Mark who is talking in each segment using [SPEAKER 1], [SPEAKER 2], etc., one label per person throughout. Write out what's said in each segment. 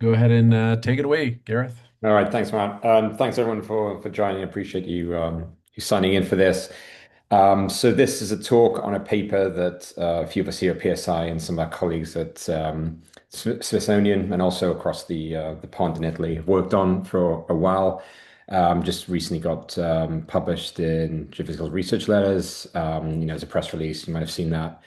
[SPEAKER 1] Go ahead and take it away, Gareth.
[SPEAKER 2] All right, thanks, Matt. Thanks everyone for joining. I appreciate you signing in for this. So this is a talk on a paper that a few of us here at PSI and some of our colleagues at Smithsonian and also across the pond in Italy have worked on for a while. Just recently got published in Geophysical Research Letters. As a press release, you might have seen that.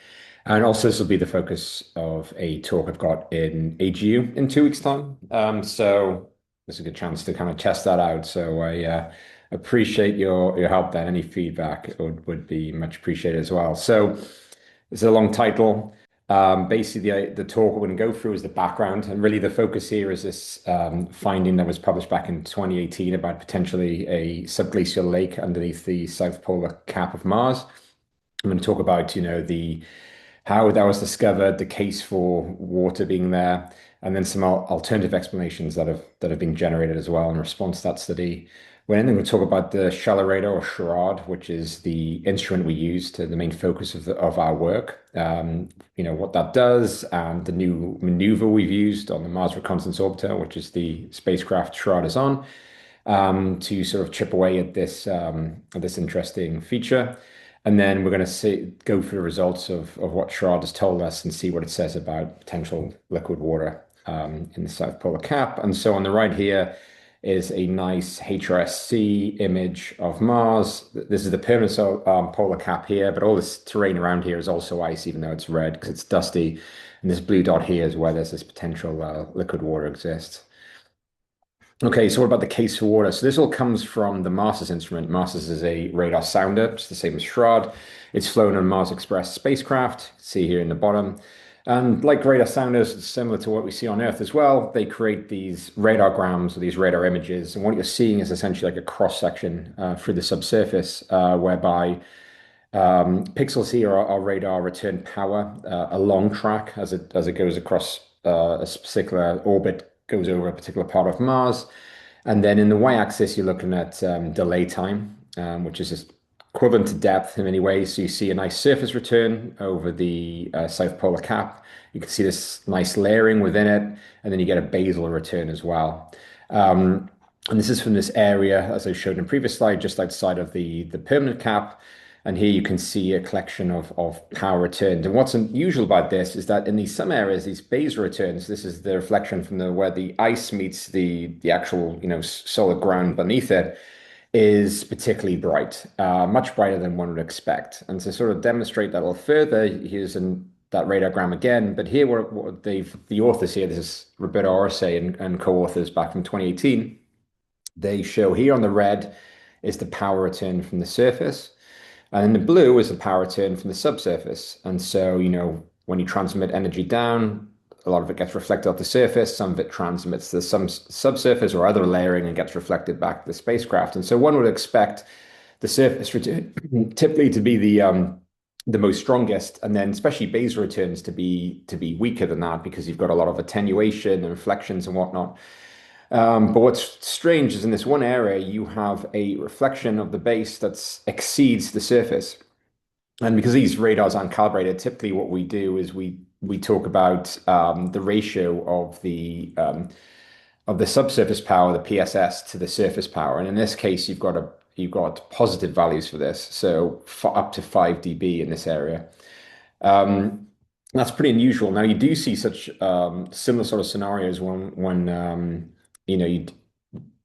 [SPEAKER 2] And also, this will be the focus of a talk I've got in AGU in 2 weeks' time. So this is a good chance to kind of test that out. So I appreciate your help there. Any feedback would be much appreciated as well. So it's a long title. Basically, the talk we're going to go through is the background, and really the focus here is this finding that was published back in 2018 about potentially a subglacial lake underneath the south polar cap of Mars. I'm going to talk about, the how that was discovered, the case for water being there, and then some alternative explanations that have been generated as well in response to that study. Then we'll talk about the shallow radar or SHARAD, which is the instrument we use to the main focus of our work. What that does, and the new maneuver we've used on the Mars Reconnaissance Orbiter, which is the spacecraft SHARAD is on, to sort of chip away at this interesting feature. And then we're going to go through the results of what SHARAD has told us and see what it says about potential liquid water in the South Polar Cap. And so on the right here is a nice HRSC image of Mars. This is the permanent polar cap here, but all this terrain around here is also ice, even though it's red because it's dusty. And this blue dot here is where there's this potential liquid water exists. Okay, so what about the case for water? So this all comes from the MARSIS instrument. MARSIS is a radar sounder. It's the same as SHARAD. It's flown on Mars Express spacecraft. See here in the bottom. And like radar sounders, it's similar to what we see on Earth as well. They create these radargrams or these radar images. And what you're seeing is essentially like a cross section through the subsurface, whereby pixels here are radar return power, a long track as it goes across a particular orbit, goes over a particular part of Mars. And then in the y-axis, you're looking at delay time, which is just equivalent to depth in many ways. So you see a nice surface return over the South Polar Cap. You can see this nice layering within it, and then you get a basal return as well. And this is from this area, as I showed in a previous slide, just outside of the permanent cap. And here you can see a collection of power returned. And what's unusual about this is that in some areas, these basal returns, this is the reflection from where the ice meets the actual, solid ground beneath it, is particularly bright, much brighter than one would expect. And to sort of demonstrate that a little further, here's that radiogram again. But here, the authors here, this is Roberto Orse and co-authors back from 2018, they show here on the red is the power return from the surface. And in the blue is the power return from the subsurface. And so, when you transmit energy down, a lot of it gets reflected off the surface, some of it transmits to some subsurface or other layering and gets reflected back to the spacecraft. And so one would expect the surface return typically to be the most strongest, and then especially basal returns to be weaker than that because you've got a lot of attenuation and reflections and whatnot. But what's strange is in this one area, you have a reflection of the base that exceeds the surface. And because these radars aren't calibrated, typically what we do is we talk about the ratio of the subsurface power, the PSS, to the surface power. And in this case, you've got positive values for this, so for up to 5 dB in this area. That's pretty unusual. Now you do see such similar sort of scenarios when you know you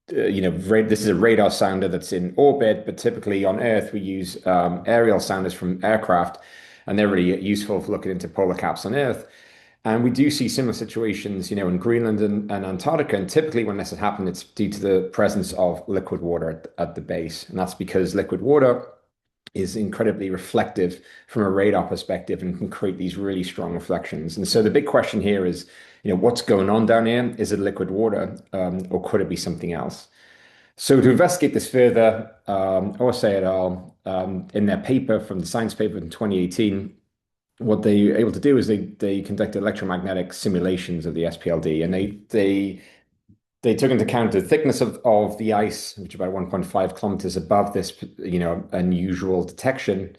[SPEAKER 2] this is a radar sounder that's in orbit, but typically on Earth we use aerial sounders from aircraft, and they're really useful for looking into polar caps on Earth. And we do see similar situations, in Greenland and Antarctica. And typically, when this has happened, it's due to the presence of liquid water at the base, and that's because liquid water is incredibly reflective from a radar perspective and can create these really strong reflections. And so the big question here is, what's going on down here? Is it liquid water, or could it be something else? So to investigate this further, Orse et al., in their paper from the science paper in 2018, what they were able to do is they conducted electromagnetic simulations of the SPLD, and they took into account the thickness of the ice, which is about 1.5 kilometers above this, unusual detection.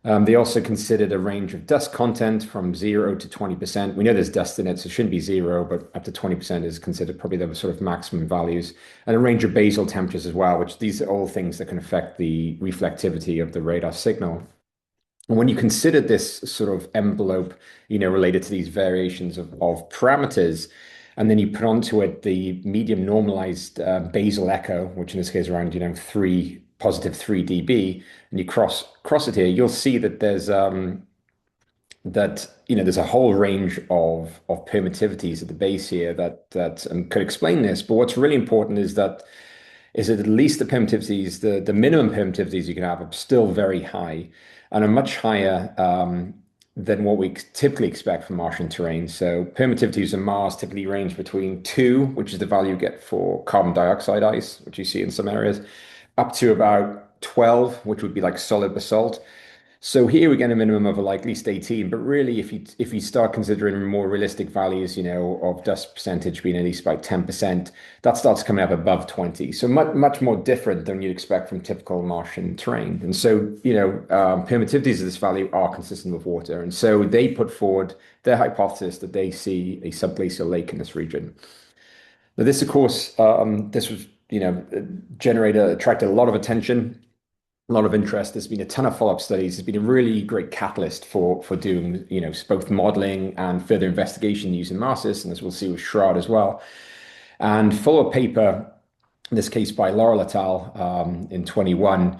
[SPEAKER 2] They also considered a range of dust content from 0 to 20%. We know there's dust in it, so it shouldn't be 0, but up to 20% is considered probably the sort of maximum values. And a range of basal temperatures as well, which these are all things that can affect the reflectivity of the radar signal. And when you consider this sort of envelope, related to these variations of parameters, and then you put onto it the medium normalized basal echo, which in this case is around, 3 +3 dB, and you cross it here, you'll see that there's a whole range of permittivities at the base here that could explain this. But what's really important is that at least the permittivities, the minimum permittivities you can have are still very high and are much higher than what we typically expect from Martian terrain. So permittivities on Mars typically range between 2, which is the value you get for carbon dioxide ice, which you see in some areas, up to about 12, which would be like solid basalt. So here we get a minimum of like at least 18, but really if you start considering more realistic values, of dust percentage being at least about 10%, that starts coming up above 20. So much more different than you'd expect from typical Martian terrain. And so, permittivities of this value are consistent with water. And so they put forward their hypothesis that they see a subglacial lake in this region. Now this, of course, this was, attracted a lot of attention, a lot of interest. There's been a ton of follow-up studies. It's been a really great catalyst for doing, both modeling and further investigation using MARSIS, and as we'll see with SHRAD as well. And follow-up paper, in this case by Laurel et al. In 21,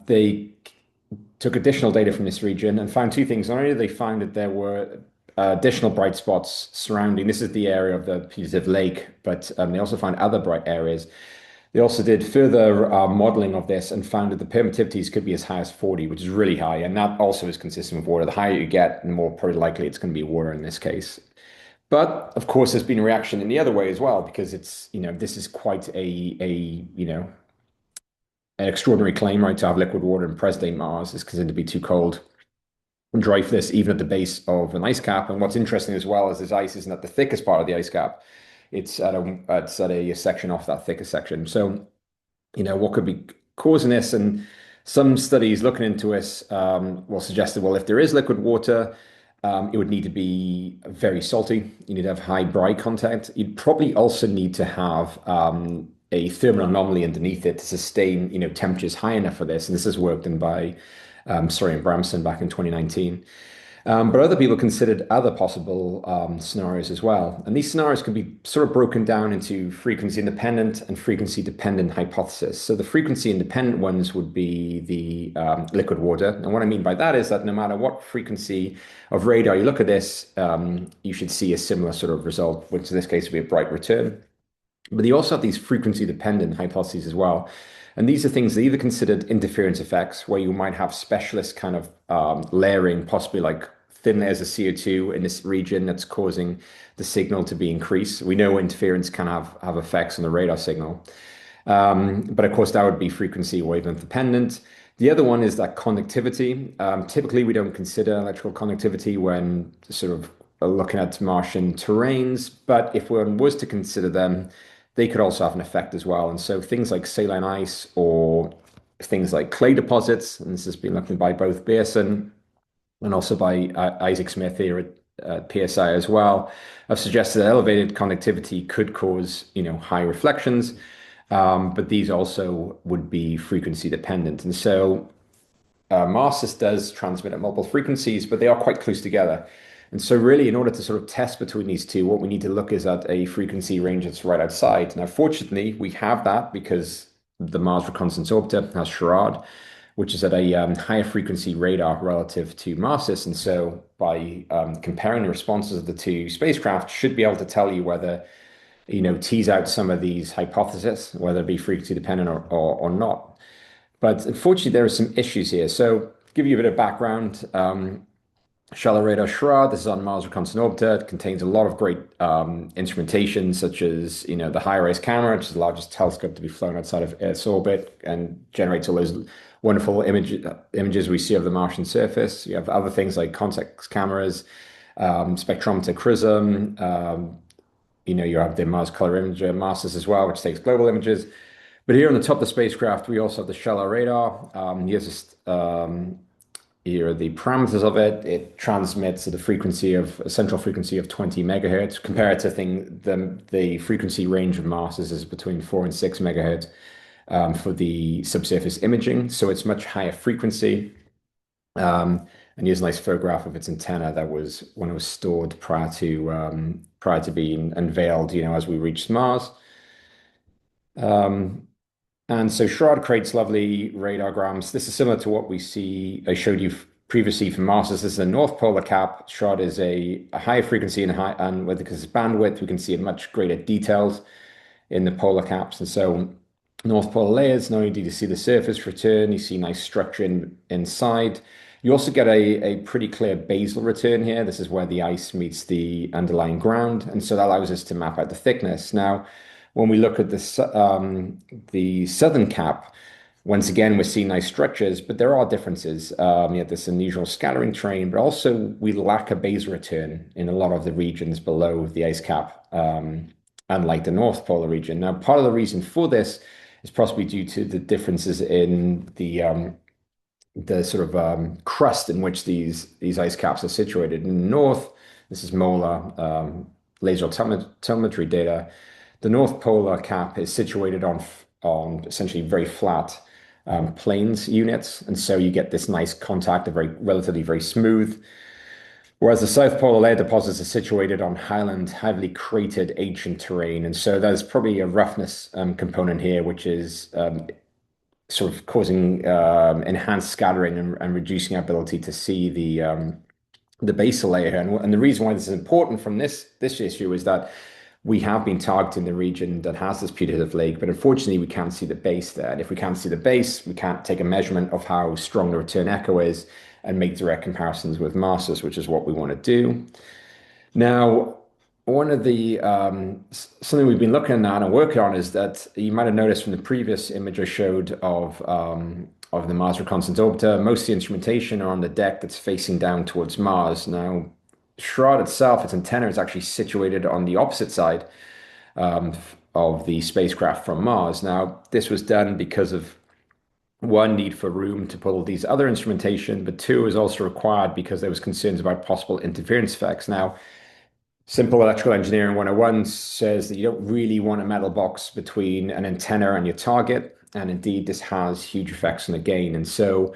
[SPEAKER 2] they took additional data from this region and found two things. Not only did they find that there were additional bright spots surrounding, this is the area of the Putative Lake, but they also found other bright areas. They also did further modeling of this and found that the permittivities could be as high as 40, which is really high. And that also is consistent with water. The higher you get, the more probably likely it's going to be water in this case. But of course, there's been a reaction in the other way as well, because this is quite an extraordinary claim, right? To have liquid water in present-day Mars is considered to be too cold and dry for this, even at the base of an ice cap. And what's interesting as well is this ice isn't at the thickest part of the ice cap. It's at a section off that thicker section. So, what could be causing this? And some studies looking into this will suggest that, well, if there is liquid water, it would need to be very salty. You need to have high brine content. You'd probably also need to have a thermal anomaly underneath it to sustain, temperatures high enough for this. And this is worked in by Sorry and Bramson back in 2019. But other people considered other possible scenarios as well. And these scenarios can be sort of broken down into frequency independent and frequency dependent hypothesis. So the frequency independent ones would be the liquid water. And what I mean by that is that no matter what frequency of radar you look at this, you should see a similar sort of result, which in this case would be a bright return. But you also have these frequency dependent hypotheses as well. And these are things that either considered interference effects, where you might have specialist kind of layering, possibly like thin layers of CO2 in this region that's causing the signal to be increased. We know interference can have effects on the radar signal. But of course, that would be frequency wavelength dependent. The other one is that conductivity. Typically, we don't consider electrical conductivity when sort of looking at Martian terrains, but if one was to consider them, they could also have an effect as well. And so things like saline ice or things like clay deposits, and this has been looked at by both Bearson and also by Isaac Smith here at PSI as well, have suggested that elevated conductivity could cause, high reflections, but these also would be frequency dependent. And so MARSIS does transmit at multiple frequencies, but they are quite close together. And so really, in order to sort of test between these two, what we need to look is at a frequency range that's right outside. Now, fortunately, we have that because the Mars Reconnaissance Orbiter has SHARAD, which is at a higher frequency radar relative to MARSIS. And so by comparing the responses of the two spacecraft, should be able to tell you whether, tease out some of these hypotheses, whether it be frequency dependent or not. But unfortunately, there are some issues here. So to give you a bit of background, shallow radar SHARAD, this is on Mars Reconnaissance Orbiter. It contains a lot of great instrumentation, such as the HiRISE camera, which is the largest telescope to be flown outside of Earth's orbit and generates all those wonderful images we see of the Martian surface. You have other things like context cameras, spectrometer Prism. You have the Mars Color Imager MARSIS as well, which takes global images. But here on the top of the spacecraft, we also have the shallow radar. Here's here are the parameters of it. It transmits at a central frequency of 20 megahertz. Compared to the frequency range of Mars is between 4 and 6 megahertz for the subsurface imaging. So it's much higher frequency. And here's a nice photograph of its antenna that was when it was stored prior to being unveiled, as we reached Mars. Um, and so Shroud creates lovely radargrams. This is similar to what I showed you previously from Mars. This is a North Polar cap. Shroud is a higher frequency and because it's bandwidth, we can see in much greater details in the polar caps. And so North Polar layers, not only do you see the surface return, you see nice structure inside. You also get a pretty clear basal return here. This is where the ice meets the underlying ground. And so that allows us to map out the thickness. Now, when we look at the southern cap, once again, we're seeing nice structures, but there are differences. You have this unusual scattering terrain, but also we lack a basal return in a lot of the regions below the ice cap, unlike the North Polar region. Now, part of the reason for this is possibly due to the differences in the sort of crust in which these ice caps are situated. In the north, this is molar laser telemetry data. The North Polar cap is situated on essentially very flat plains units, and so you get this nice contact, a relatively very smooth. Whereas the South Polar layer deposits are situated on highland, heavily cratered ancient terrain, and so there's probably a roughness component here, which is sort of causing enhanced scattering and reducing our ability to see the basal layer here. And the reason why this is important from this issue is that we have been targeting the region that has this putative lake, but unfortunately we can't see the base there. And if we can't see the base, we can't take a measurement of how strong the return echo is and make direct comparisons with masses, which is what we want to do. Now, one of the something we've been looking at and working on is that you might have noticed from the previous image I showed of the Mars Reconnaissance Orbiter, most of the instrumentation are on the deck that's facing down towards Mars. Now, Shroud itself, its antenna is actually situated on the opposite side um, of the spacecraft from Mars. Now, this was done because of one, need for room to put all these other instrumentation, but two, is also required because there was concerns about possible interference effects. Now, simple electrical engineering 101 says that you don't really want a metal box between an antenna and your target. And indeed, this has huge effects on the gain. And so,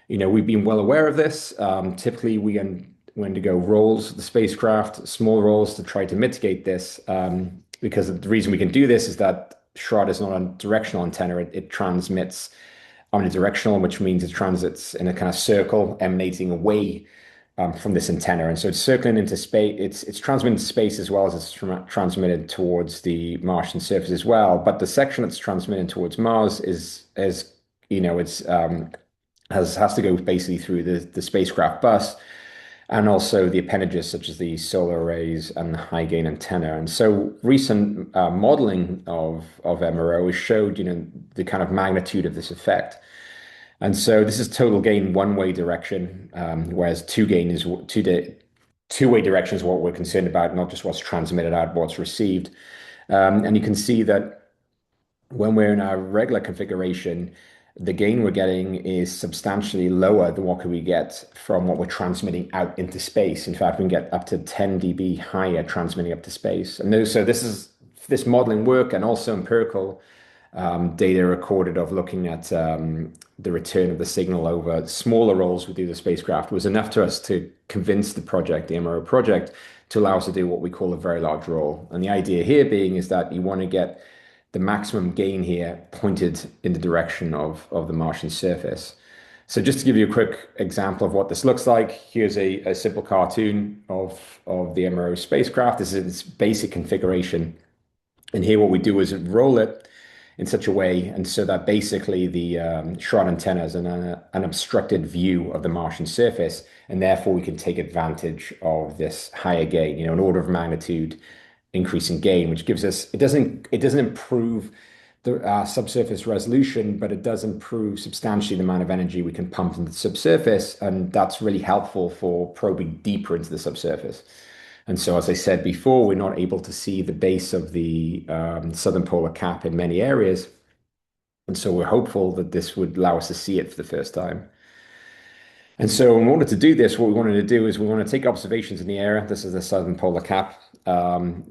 [SPEAKER 2] we've been well aware of this. Typically, we undergo rolls of the spacecraft, small rolls to try to mitigate this. Because the reason we can do this is that Shroud is not a directional antenna. It transmits omnidirectional, which means it transits in a kind of circle emanating away from this antenna. And so it's circling into space. It's transmitted to space as well as it's transmitted towards the Martian surface as well. But the section that's transmitted towards Mars is it's has to go basically through the spacecraft bus and also the appendages such as the solar arrays and the high gain antenna. And so recent modeling of MRO has showed the kind of magnitude of this effect. And so this is total gain one-way direction, whereas two-way direction is what we're concerned about, not just what's transmitted out, but what's received. And you can see that when we're in our regular configuration, the gain we're getting is substantially lower than what could we get from what we're transmitting out into space. In fact, we can get up to 10 dB higher transmitting up to space. And so this modeling work and also empirical data recorded of looking at the return of the signal over smaller rolls we do the spacecraft was enough to us to convince the MRO project, to allow us to do what we call a very large roll. And the idea here being is that you want to get the maximum gain here pointed in the direction of the Martian surface. So just to give you a quick example of what this looks like, here's a simple cartoon of the MRO spacecraft. This is its basic configuration. And here what we do is roll it in such a way, and so that basically the Shroud antenna is an obstructed view of the Martian surface, and therefore we can take advantage of this higher gain, an order of magnitude increase in gain, which gives us, it doesn't improve the subsurface resolution, but it does improve substantially the amount of energy we can pump into the subsurface, and that's really helpful for probing deeper into the subsurface. And so, as I said before, we're not able to see the base of the southern polar cap in many areas. And so we're hopeful that this would allow us to see it for the first time. And so in order to do this, what we wanted to do is we want to take observations in the area. This is the southern polar cap.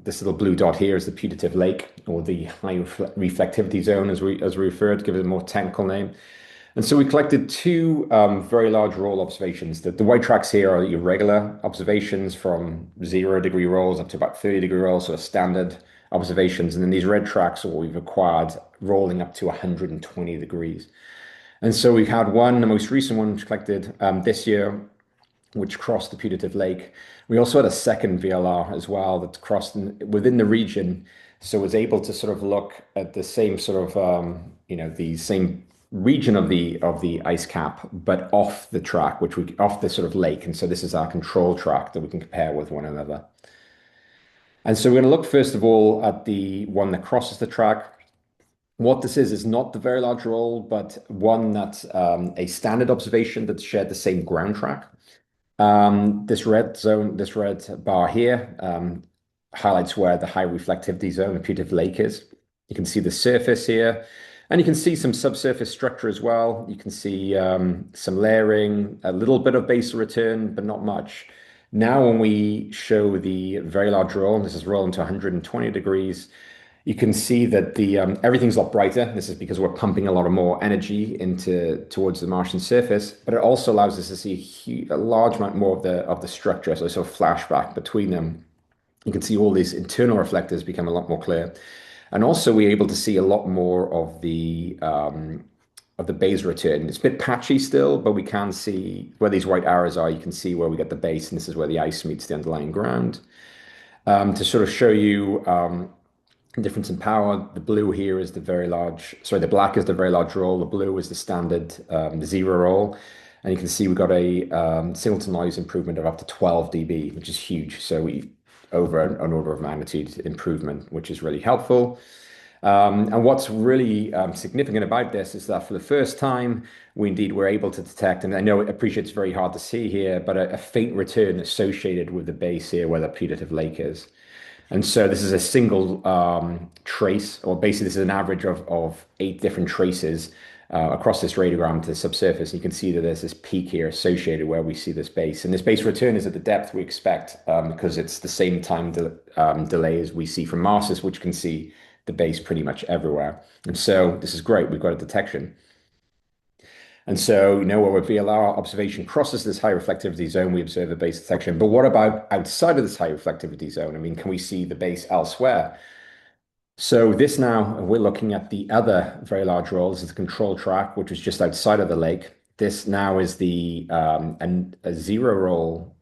[SPEAKER 2] This little blue dot here is the Putative Lake, or the high reflectivity zone, as we refer to, give it a more technical name. And so we collected two very large roll observations. The white tracks here are irregular observations from 0 degree rolls up to about 30 degree rolls, sort of standard observations. And then these red tracks are what we've acquired rolling up to 120 degrees. And so we had one, the most recent one, which collected this year, which crossed the Putative Lake. We also had a second VLR as well that crossed within the region, so was able to sort of look at the same sort of the same region of the ice cap, but off the track, which we off the sort of lake. And so this is our control track that we can compare with one another. And so we're going to look first of all at the one that crosses the track. What this is not the very large roll, but one that's a standard observation that's shared the same ground track. This red zone, this red bar here, highlights where the high reflectivity zone, the Putative Lake is. You can see the surface here, and you can see some subsurface structure as well. You can see some layering, a little bit of basal return, but not much. Now, when we show the very large roll, and this is rolling to 120 degrees, you can see that the everything's a lot brighter. This is because we're pumping a lot of more energy towards the Martian surface, but it also allows us to see a large amount more of the structure. So sort of flashback between them. You can see all these internal reflectors become a lot more clear, and also we're able to see a lot more of the base return. It's a bit patchy still, but we can see where these white arrows are. You can see where we get the base, and this is where the ice meets the underlying ground. To sort of show you difference in power, the blue here is the very large, sorry, the black is the very large roll, the blue is the standard, the zero roll. And you can see we've got a signal to noise improvement of up to 12 dB, which is huge. So we over an order of magnitude improvement, which is really helpful. And what's really significant about this is that for the first time, we indeed were able to detect, and I know, I appreciate it's very hard to see here, but a faint return associated with the base here where the Putative Lake is. And so this is a single trace, or basically this is an average of 8 different traces across this radiogram to the subsurface. You can see that there's this peak here associated where we see this base. And this base return is at the depth we expect because it's the same time delay as we see from Mars, which can see the base pretty much everywhere. And so this is great. We've got a detection. And so, where VLR observation crosses this high reflectivity zone, we observe a base detection. But what about outside of this high reflectivity zone? I mean, can we see the base elsewhere? So this now, we're looking at the other very large roll. This is the control track, which is just outside of the lake. This now is a zero roll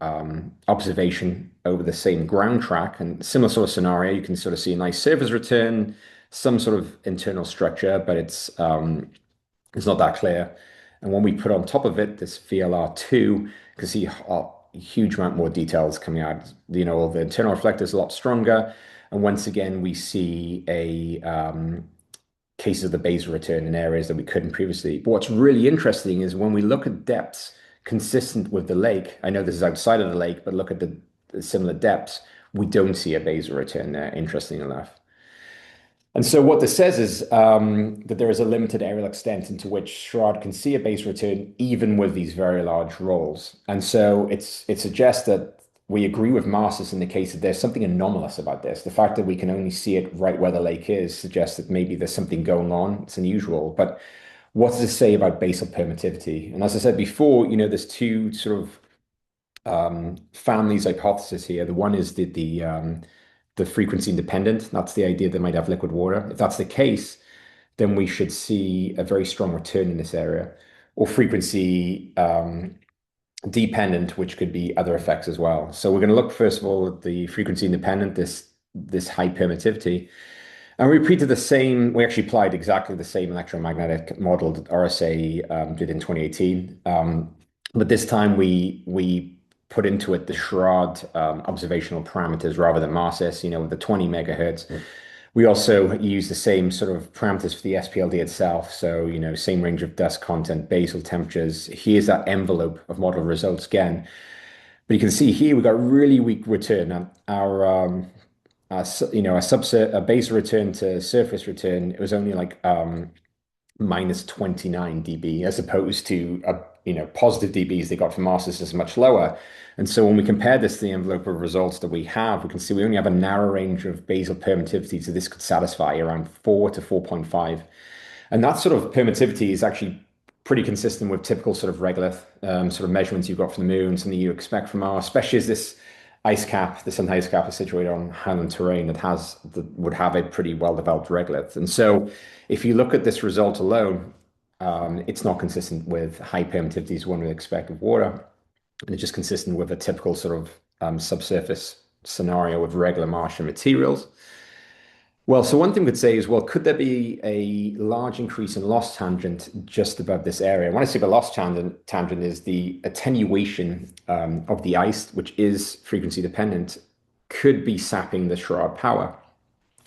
[SPEAKER 2] observation over the same ground track, and similar sort of scenario. You can sort of see a nice surface return, some sort of internal structure, but it's not that clear. And when we put on top of it this VLR2, you can see a huge amount more details coming out. The internal reflector is a lot stronger. And once again, we see a case of the basal return in areas that we couldn't previously. But what's really interesting is when we look at depths consistent with the lake, I know this is outside of the lake, but look at the similar depths, we don't see a basal return there, interesting enough. And so what this says is that there is a limited areal extent into which SHRAD can see a base return even with these very large rolls. And so it suggests that we agree with Marsus in the case that there's something anomalous about this. The fact that we can only see it right where the lake is suggests that maybe there's something going on. It's unusual. But what does it say about basal permittivity? And as I said before, there's two sort of families hypothesis here. The one is the frequency independent. That's the idea that might have liquid water. If that's the case, then we should see a very strong return in this area, or frequency dependent, which could be other effects as well. So we're going to look first of all at the frequency independent, this high permittivity. And we repeated we actually applied exactly the same electromagnetic model that RSA did in 2018. But this time we put into it the SHRAD observational parameters rather than MARSIS, with the 20 megahertz. We also use the same sort of parameters for the SPLD itself. So, same range of dust content, basal temperatures. Here's that envelope of model results again. But you can see here we've got really weak return. Our base return to surface return, it was only like minus 29 dB, as opposed to positive dBs they got from Mars is much lower. And so when we compare this to the envelope of results that we have, we can see we only have a narrow range of basal permittivity, so this could satisfy around 4 to 4.5. And that sort of permittivity is actually pretty consistent with typical sort of regolith sort of measurements you've got from the moon, something you expect from Mars, especially as this southern ice cap is situated on highland terrain that would have a pretty well-developed regolith. And so if you look at this result alone, it's not consistent with high permittivities one would expect of water. And it's just consistent with a typical sort of subsurface scenario with regular Martian materials. Well, so one thing we could say is, well, could there be a large increase in loss tangent just above this area? When I say the loss tangent is the attenuation of the ice, which is frequency dependent, could be sapping the shroud power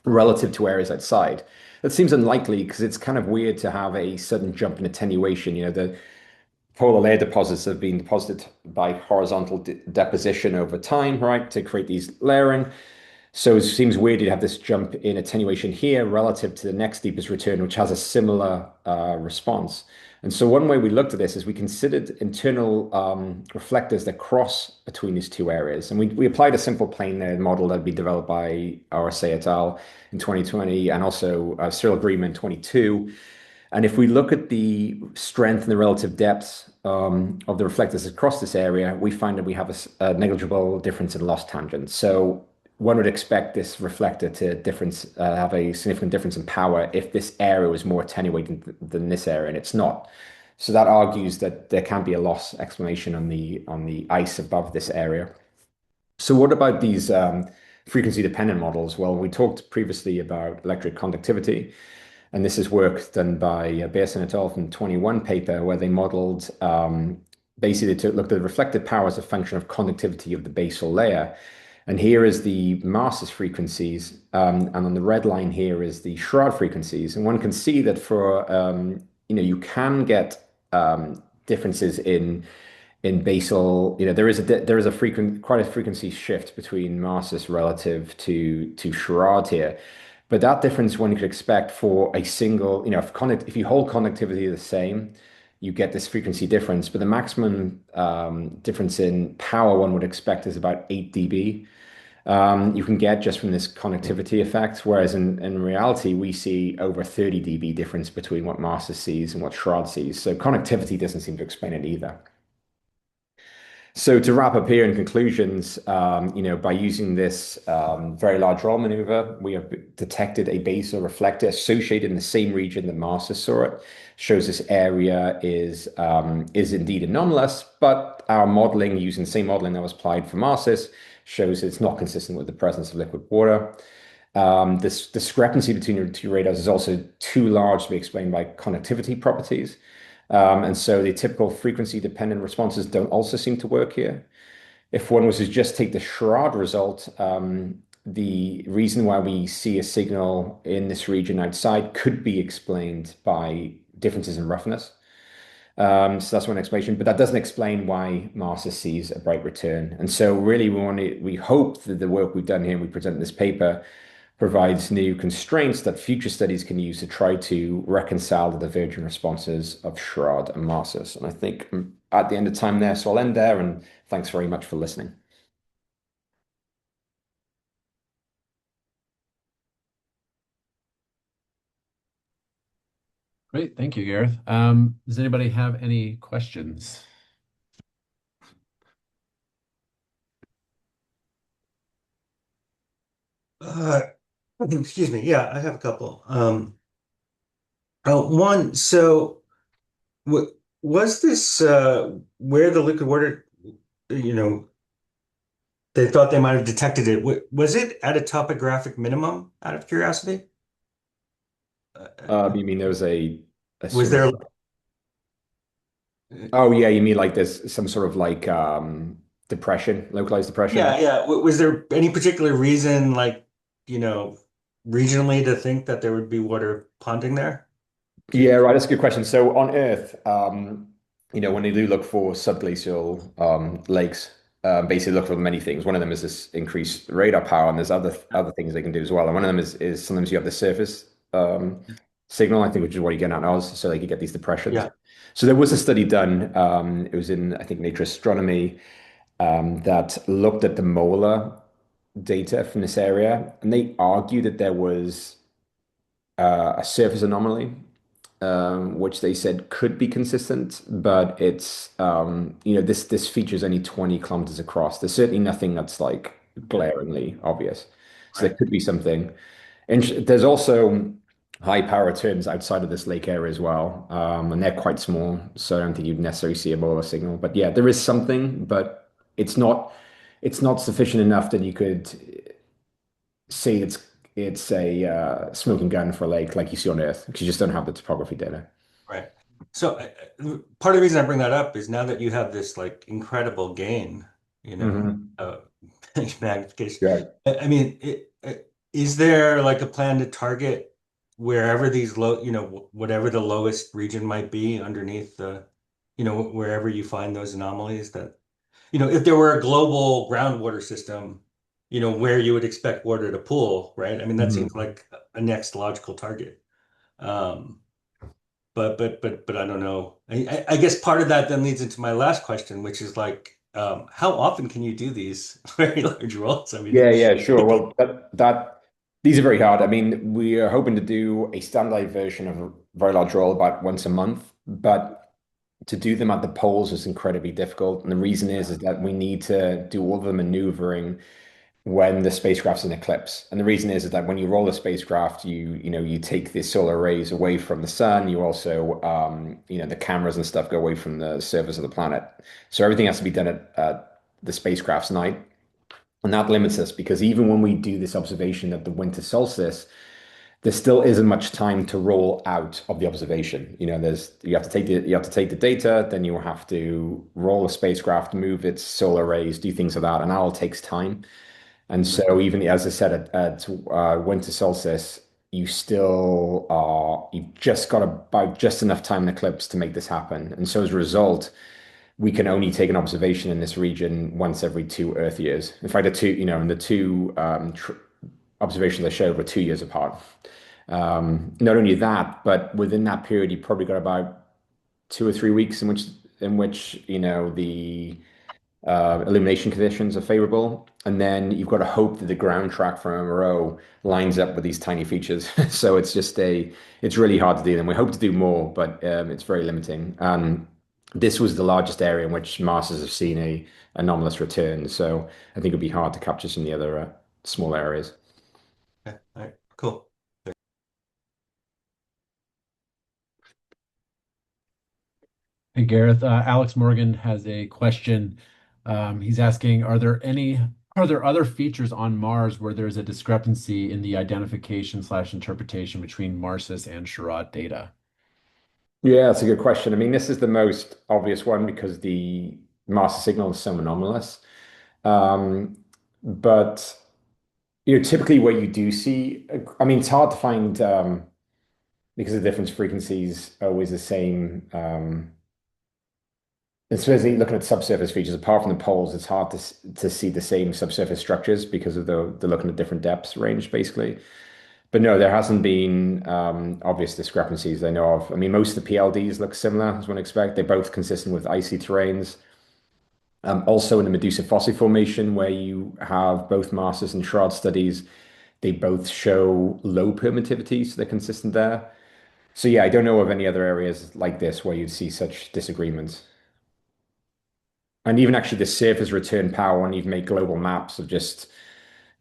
[SPEAKER 2] relative to areas outside. That seems unlikely because it's kind of weird to have a sudden jump in attenuation. The polar layer deposits have been deposited by horizontal deposition over time, right, to create these layering. So it seems weird to have this jump in attenuation here relative to the next deepest return, which has a similar response. And so one way we looked at this is we considered internal reflectors that cross between these two areas. And we applied a simple plane layer model that had been developed by RSA et al. In 2020 and also Cyril Grima in 22. And if we look at the strength and the relative depths of the reflectors across this area, we find that we have a negligible difference in loss tangent. So one would expect this reflector to have a significant difference in power if this area was more attenuated than this area, and it's not. So that argues that there can be a loss explanation on the ice above this area. So what about these frequency dependent models? Well, we talked previously about electric conductivity, and this is work done by Bearson et al. From 21 paper where they modeled basically to look at the reflected power as a function of conductivity of the basal layer. And here is the Mars's frequencies, and on the red line here is the shroud frequencies. And one can see that for you can get differences in basal. There is quite a frequency shift between Mars's relative to shroud here. But that difference one could expect for a single, if you hold conductivity the same, you get this frequency difference. But the maximum difference in power one would expect is about 8 dB. You can get just from this conductivity effect, whereas in reality, we see over 30 dB difference between what Mars sees and what Shroud sees. So conductivity doesn't seem to explain it either. So to wrap up here in conclusions, by using this very large roll maneuver, we have detected a basal reflector associated in the same region that Mars saw it. Shows this area is indeed anomalous, but our modeling using the same modeling that was applied for Mars shows it's not consistent with the presence of liquid water. This discrepancy between the two radars is also too large to be explained by conductivity properties. And so the typical frequency dependent responses don't also seem to work here. If one was to just take the Shroud result, the reason why we see a signal in this region outside could be explained by differences in roughness. So that's one explanation, but that doesn't explain why Mars sees a bright return. And so really we hope that the work we've done here and we present in this paper provides new constraints that future studies can use to try to reconcile the divergent responses of Shroud and Mars. And I think I'm at the end of time there, so I'll end there, and thanks very much for listening.
[SPEAKER 1] Great, thank you, Gareth. Does anybody have any questions?
[SPEAKER 3] Uh, excuse me. Yeah, I have a couple. One, so was this where the liquid water, you know, they thought they might have detected it? Was it at a topographic minimum, out of curiosity?
[SPEAKER 2] You mean there was a
[SPEAKER 3] Was
[SPEAKER 2] sort
[SPEAKER 3] there?
[SPEAKER 2] of, oh yeah, you mean like there's some sort of like depression, localized depression?
[SPEAKER 3] Yeah, yeah. Was there any particular reason, like, regionally to think that there would be water ponding there?
[SPEAKER 2] Yeah, right. That's a good question. So on Earth, when they do look for subglacial lakes, basically look for many things. One of them is this increased radar power, and there's other things they can do as well. And one of them is sometimes you have the surface signal, I think, which is what you get at Oz, so they can get these depressions.
[SPEAKER 3] Yeah.
[SPEAKER 2] So there was a study done, it was in, I think, Nature Astronomy, that looked at the molar data from this area, and they argued that there was a surface anomaly, which they said could be consistent, but it's this feature is only 20 kilometers across. There's certainly nothing that's like
[SPEAKER 3] Yeah,
[SPEAKER 2] glaringly obvious. So there
[SPEAKER 3] right.
[SPEAKER 2] could be something. And there's also high power returns outside of this lake area as well, and they're quite small, so I don't think you'd necessarily see a molar signal. But yeah, there is something, but it's not sufficient enough that you could say it's a smoking gun for a lake like you see on Earth, because you just don't have the topography data.
[SPEAKER 3] Right. So part of the reason I bring that up is now that you have this like incredible gain, you know,
[SPEAKER 2] Hmm.
[SPEAKER 3] magnification.
[SPEAKER 2] Yeah.
[SPEAKER 3] I mean, is there like a plan to target wherever these whatever the lowest region might be underneath wherever you find those anomalies that, if there were a global groundwater system, where you would expect water to pool, right? I mean, that seems
[SPEAKER 2] Mhm.
[SPEAKER 3] like a next logical target. Um, but I don't know. I guess part of that then leads into my last question, which is like, how often can you do these very large rolls? I mean,
[SPEAKER 2] Yeah, yeah, sure. Well, that these are very hard. I mean, we are hoping to do a standardized version of a very large roll about once a month, but to do them at the poles is incredibly difficult. And the reason is that we need to do all the maneuvering when the spacecraft's in eclipse. And the reason is that when you roll a spacecraft, you take the solar rays away from the sun. You also, the cameras and stuff go away from the surface of the planet. So everything has to be done at the spacecraft's night. And that limits us because even when we do this observation at the winter solstice, there still isn't much time to roll out of the observation. You have to take the data, then you have to roll the spacecraft, move its solar rays, do things like that, and that all takes time. And so even as I said at winter solstice, you've just got about just enough time in eclipse to make this happen. And so as a result, we can only take an observation in this region once every 2 Earth years. In fact, and the two tr observations I showed were 2 years apart. Not only that, but within that period, you probably got about 2 or 3 weeks in which the illumination conditions are favorable, and then you've got to hope that the ground track from MRO lines up with these tiny features. So it's really hard to do them. We hope to do more, but it's very limiting. This was the largest area in which masses have seen a anomalous return. So I think it'd be hard to capture some of the other small areas.
[SPEAKER 3] okay, all right, cool.
[SPEAKER 1] Hey Gareth, Alex Morgan has a question. He's asking, are there other features on Mars where there's a discrepancy in the identification slash interpretation between Marsis and Sherrod data?
[SPEAKER 2] Yeah, that's a good question. I mean, this is the most obvious one because the master signal is so anomalous. Um, but typically where you do see, I mean, it's hard to find because the difference frequencies are always the same. Especially looking at subsurface features, apart from the poles, it's hard to see the same subsurface structures because of the looking at different depths range, basically. But no, there hasn't been obvious discrepancies I know of. I mean, most of the PLDs look similar, as one would expect. They're both consistent with icy terrains. Also in the Medusa Fossae Formation, where you have both Masters and Shroud studies, they both show low permittivity, so they're consistent there. So yeah, I don't know of any other areas like this where you'd see such disagreements. And even actually the surface return power, when you've made global maps of just,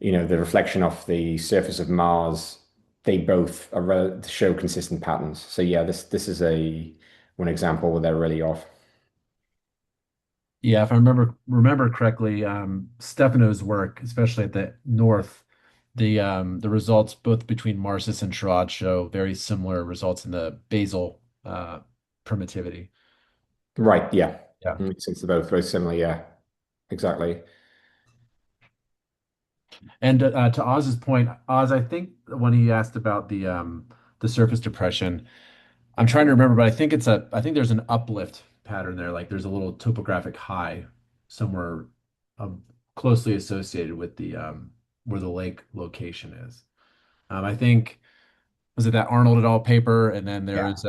[SPEAKER 2] the reflection off the surface of Mars, they both show consistent patterns. So yeah, this is a one example where they're really off.
[SPEAKER 1] Yeah, if I remember correctly, Stefano's work, especially at the north, the results both between Marsis and Sherrod show very similar results in the basal permittivity.
[SPEAKER 2] Right, yeah.
[SPEAKER 1] Yeah.
[SPEAKER 2] Makes sense. They're both very similar, yeah. Exactly.
[SPEAKER 1] And to Oz's point, Oz, I think when he asked about the surface depression, I'm trying to remember, but I think there's an uplift pattern there. Like there's a little topographic high somewhere um, closely associated with the where the lake location is. I think was it that Arnold et al. Paper, and then
[SPEAKER 2] Yeah.
[SPEAKER 1] there's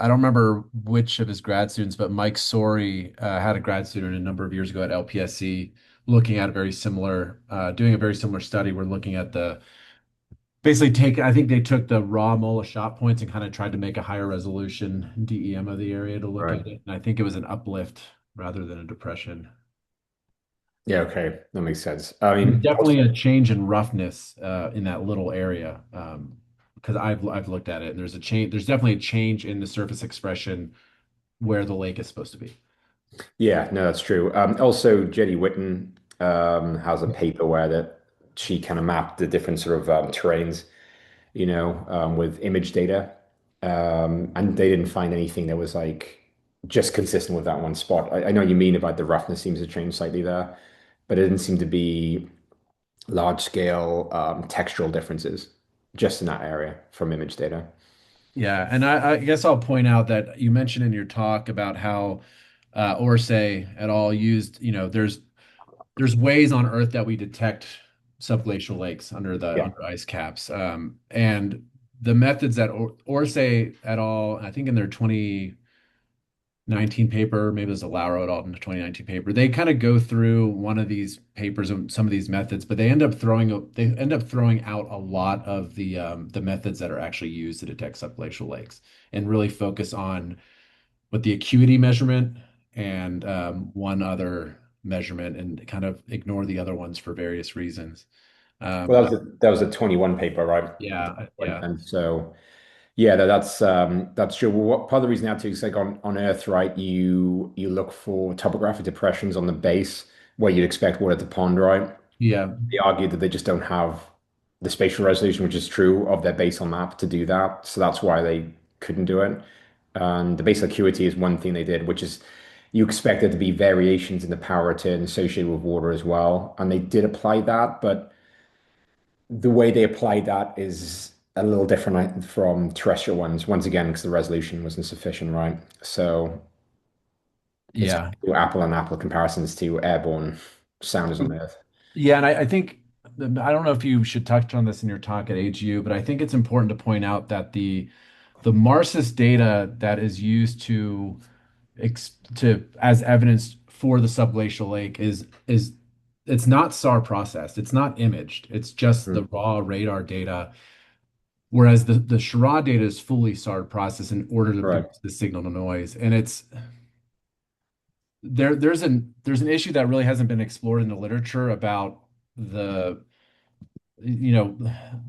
[SPEAKER 1] I don't remember which of his grad students, but Mike Sori had a grad student a number of years ago at LPSC looking at a very similar, doing a very similar study. We're looking at the basically take, I think they took the raw MOLA shot points and kind of tried to make a higher resolution DEM of the area to look
[SPEAKER 2] Right.
[SPEAKER 1] at it. And I think it was an uplift rather than a depression.
[SPEAKER 2] Yeah, okay. That makes sense. I
[SPEAKER 1] There's
[SPEAKER 2] mean,
[SPEAKER 1] definitely a change in roughness in that little area because I've looked at it and there's a change. There's definitely a change in the surface expression where the lake is supposed to be.
[SPEAKER 2] yeah, no, that's true. Also, Jenny Witten has a paper where that she kind of mapped the different sort of terrains, with image data. And they didn't find anything that was like just consistent with that one spot. I know what you mean about the roughness seems to change slightly there, but it didn't seem to be large scale textural differences just in that area from image data.
[SPEAKER 1] Yeah, and I guess I'll point out that you mentioned in your talk about how Orsay et al. Used, there's ways on Earth that we detect subglacial lakes
[SPEAKER 2] Yeah.
[SPEAKER 1] under ice caps, and the methods that Orsay et al. I think in their 2019 paper, maybe it was a Lauro et al. In the 2019 paper, they kind of go through one of these papers and some of these methods, but they end up throwing out a lot of the methods that are actually used to detect subglacial lakes and really focus on with the acuity measurement and one other measurement and kind of ignore the other ones for various reasons.
[SPEAKER 2] Well,
[SPEAKER 1] Um,
[SPEAKER 2] that was a 21 paper, right?
[SPEAKER 1] yeah,
[SPEAKER 2] And so yeah, that's true. Well, part of the reason that too is like on Earth, right? You look for topographic depressions on the base where you'd expect water to pond, right?
[SPEAKER 1] yeah,
[SPEAKER 2] They argued that they just don't have the spatial resolution, which is true, of their basal map to do that. So that's why they couldn't do it. And the basal acuity is one thing they did, which is you expect there to be variations in the power return associated with water as well. And they did apply that, but the way they applied that is a little different from terrestrial ones, once again, because the resolution wasn't sufficient, right? So it's
[SPEAKER 1] yeah.
[SPEAKER 2] apple and apple comparisons to airborne sounders on Earth.
[SPEAKER 1] Yeah, and I think I don't know if you should touch on this in your talk at AGU, but I think it's important to point out that the Marsis data that is used to as evidence for the subglacial lake is it's not SAR processed, it's not imaged, it's just the
[SPEAKER 2] Mm.
[SPEAKER 1] raw radar data, whereas the Schirra data is fully SAR processed in order to
[SPEAKER 2] Right.
[SPEAKER 1] produce the signal to noise, and it's there's an issue that really hasn't been explored in the literature about the you know,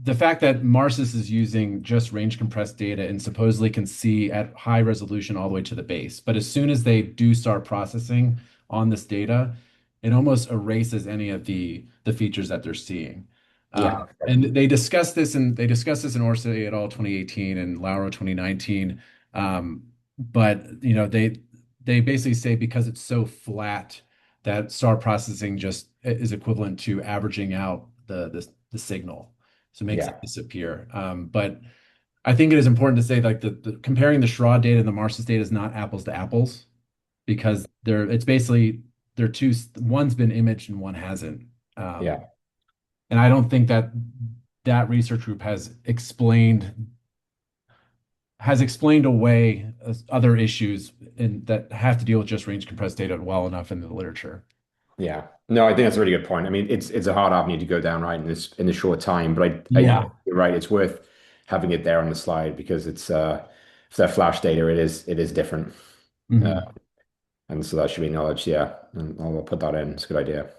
[SPEAKER 1] the fact that Marsis is using just range compressed data and supposedly can see at high resolution all the way to the base. But as soon as they do start processing on this data, it almost erases any of the features that they're seeing.
[SPEAKER 2] Yeah.
[SPEAKER 1] And they discussed this in Orsay et al. 2018 and Lauro 2019. But they basically say because it's so flat that star processing just is equivalent to averaging out the signal, so it makes it
[SPEAKER 2] Yeah.
[SPEAKER 1] disappear. But I think it is important to say like comparing the Schirra data and the Marsis data is not apples to apples because it's basically they're one's been imaged and one hasn't. Um,
[SPEAKER 2] Yeah.
[SPEAKER 1] and I don't think that research group has explained away other issues that have to deal with just range compressed data well enough in the literature.
[SPEAKER 2] Yeah. No, I think that's a really good point. I mean, it's a hard avenue to go down, right, in this short time, but
[SPEAKER 1] Yeah.
[SPEAKER 2] you're right. It's worth having it there on the slide because it's for that flash data, it is different. Uh,
[SPEAKER 1] Mhm.
[SPEAKER 2] and so that should be acknowledged. Yeah. And I'll put that in. It's a good idea.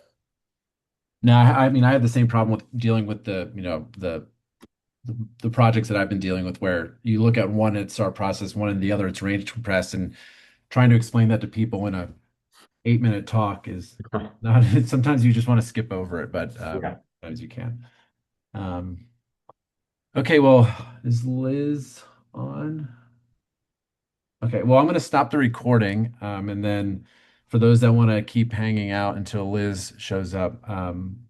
[SPEAKER 1] Now, I mean, I had the same problem with dealing with the projects that I've been dealing with, where you look at one, it's our process, one and the other, it's range compressed, and trying to explain that to people in a 8-minute talk is not. Sometimes you just want to skip over it, but
[SPEAKER 2] Yeah.
[SPEAKER 1] sometimes you can. Um, okay, well, is Liz on? Okay, well, I'm going to stop the recording, and then for those that want to keep hanging out until Liz shows up,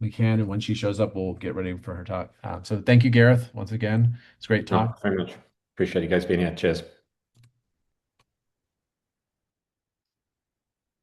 [SPEAKER 1] we can. And when she shows up, we'll get ready for her talk. So thank you, Gareth, once again. It's a great
[SPEAKER 2] No,
[SPEAKER 1] talk.
[SPEAKER 2] thanks very much. Appreciate you guys being here. Cheers.